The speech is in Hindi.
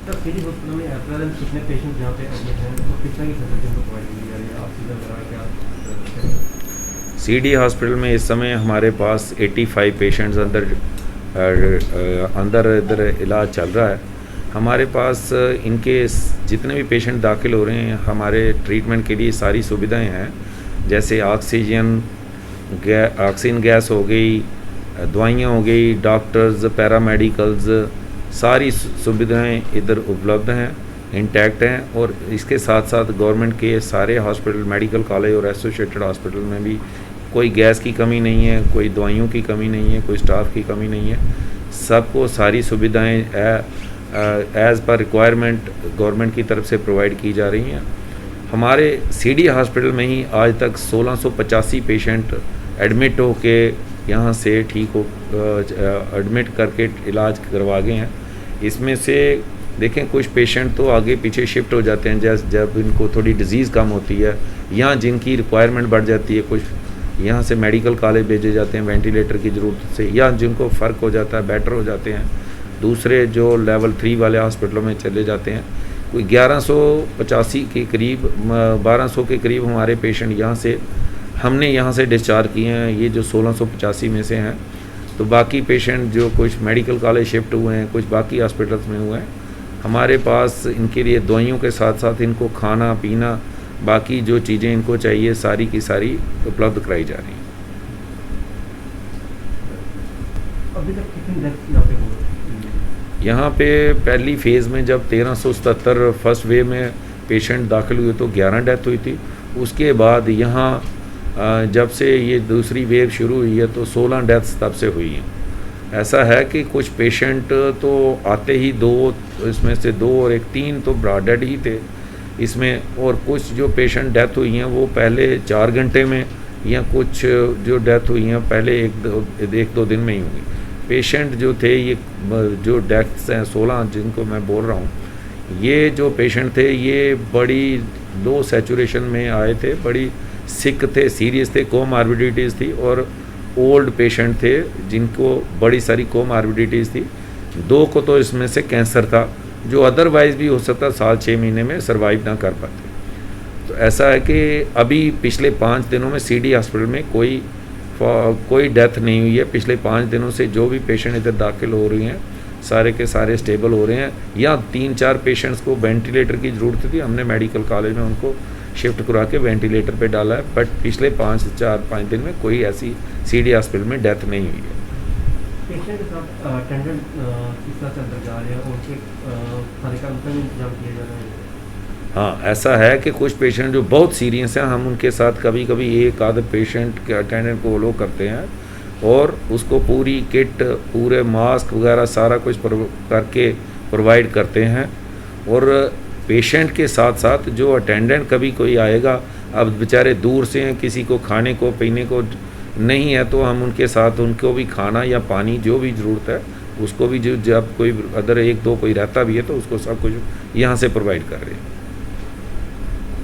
सर सिटी हॉस्पिटल में एट प्रेजेंट कितने पेशेंट यहाँ पे एडमिट हैं और कितना की फैसिलिटी उनको प्रोवाइड की जा रही है, ऑक्सीजन वगैरह क्या? सीडी हॉस्पिटल में इस समय हमारे पास 85 पेशेंट्स अंदर इधर इलाज चल रहा है। हमारे पास इनके जितने भी पेशेंट दाखिल हो रहे हैं हमारे ट्रीटमेंट के लिए सारी सुविधाएं हैं, जैसे ऑक्सीजन गैस हो गई, दवाइयाँ हो गई, डॉक्टर्स, पैरामेडिकल्स, सारी सुविधाएं इधर उपलब्ध हैं, इंटैक्ट हैं। और इसके साथ साथ गवर्नमेंट के सारे हॉस्पिटल, मेडिकल कॉलेज और एसोसिएटेड हॉस्पिटल में भी कोई गैस की कमी नहीं है, कोई दवाइयों की कमी नहीं है, कोई स्टाफ की कमी नहीं है। सबको सारी सुविधाएं एज़ पर रिक्वायरमेंट गवर्नमेंट की तरफ से प्रोवाइड की जा रही हैं। हमारे सीडी हॉस्पिटल में ही आज तक 1685 पेशेंट एडमिट हो के यहाँ से ठीक हो एडमिट करके इलाज करवा गए हैं। इसमें से देखें कुछ पेशेंट तो आगे पीछे शिफ्ट हो जाते हैं जब इनको थोड़ी डिजीज़ कम होती है, यहाँ जिनकी रिक्वायरमेंट बढ़ जाती है, कुछ यहाँ से मेडिकल कॉलेज भेजे जाते हैं वेंटिलेटर की ज़रूरत से, या जिनको फ़र्क हो जाता है, बेटर हो जाते हैं, दूसरे जो लेवल 3 वाले हॉस्पिटलों में चले जाते हैं। कोई 1185 के करीब 1200 के करीब हमारे पेशेंट हमने यहाँ से डिस्चार्ज किए हैं, ये जो 1685 में से हैं। तो बाकी पेशेंट जो कुछ मेडिकल कॉलेज शिफ्ट हुए हैं, कुछ बाकी हॉस्पिटल्स में हुए हैं, हमारे पास इनके लिए दवाइयों के साथ साथ इनको खाना पीना, बाकी जो चीज़ें इनको चाहिए सारी की सारी उपलब्ध कराई जा रही हैं। अभी तक कितनी डेथ यहाँ पे हुई? यहाँ पे पहली फेज़ में जब 1377 फर्स्ट वेव में पेशेंट दाखिल हुए तो 11 डेथ हुई थी। उसके बाद यहाँ जब से ये दूसरी वेव शुरू हुई है तो 16 डेथ्स तब से हुई हैं। ऐसा है कि कुछ पेशेंट तो आते ही 2, इसमें से 2 और 1 तो ब्रॉडेड ही थे इसमें, और कुछ जो पेशेंट डेथ हुई हैं वो पहले 4 घंटे में, या कुछ जो डेथ हुई हैं पहले 1-2 दिन में ही हुई। पेशेंट जो थे ये जो डेथ्स हैं 16 जिनको मैं बोल रहा हूँ, ये जो पेशेंट थे ये बड़ी लो सैचुरेशन में आए थे, बड़ी सिक थे, सीरियस थे, कोमॉर्बिडिटीज़ थी, और ओल्ड पेशेंट थे जिनको बड़ी सारी कोमॉर्बिडिटीज़ थी। 2 को तो इसमें से कैंसर था जो अदरवाइज़ भी हो सकता साल 6 महीने में सर्वाइव ना कर पाते। तो ऐसा है कि अभी पिछले 5 दिनों में सीडी हॉस्पिटल में कोई डेथ नहीं हुई है। पिछले 5 दिनों से जो भी पेशेंट इधर दाखिल हो रही हैं सारे के सारे स्टेबल हो रहे हैं। या 3-4 पेशेंट्स को वेंटिलेटर की ज़रूरत थी, हमने मेडिकल कॉलेज में उनको शिफ्ट करा के वेंटिलेटर पे डाला है, बट पिछले 4-5 दिन में कोई ऐसी सीडी हॉस्पिटल में डेथ नहीं हुई है। पेशेंट के साथ अटेंडेंट किस तरह से अंदर जा रहे हैं, उनके खाने का उनका भी इंतजाम किया जा रहा है? हाँ, ऐसा है कि कुछ पेशेंट जो बहुत सीरियस हैं हम उनके साथ कभी कभी एक आध पेशेंट के अटेंडेंट को अलो करते हैं और उसको पूरी किट, पूरे मास्क वगैरह सारा कुछ करके प्रोवाइड करते हैं। और पेशेंट के साथ साथ जो अटेंडेंट कभी कोई आएगा, अब बेचारे दूर से हैं, किसी को खाने को पीने को नहीं है, तो हम उनके साथ उनको भी खाना या पानी जो भी ज़रूरत है उसको भी, जो जब कोई अदर 1-2 कोई रहता भी है तो उसको सब कुछ यहाँ से प्रोवाइड कर रहे हैं।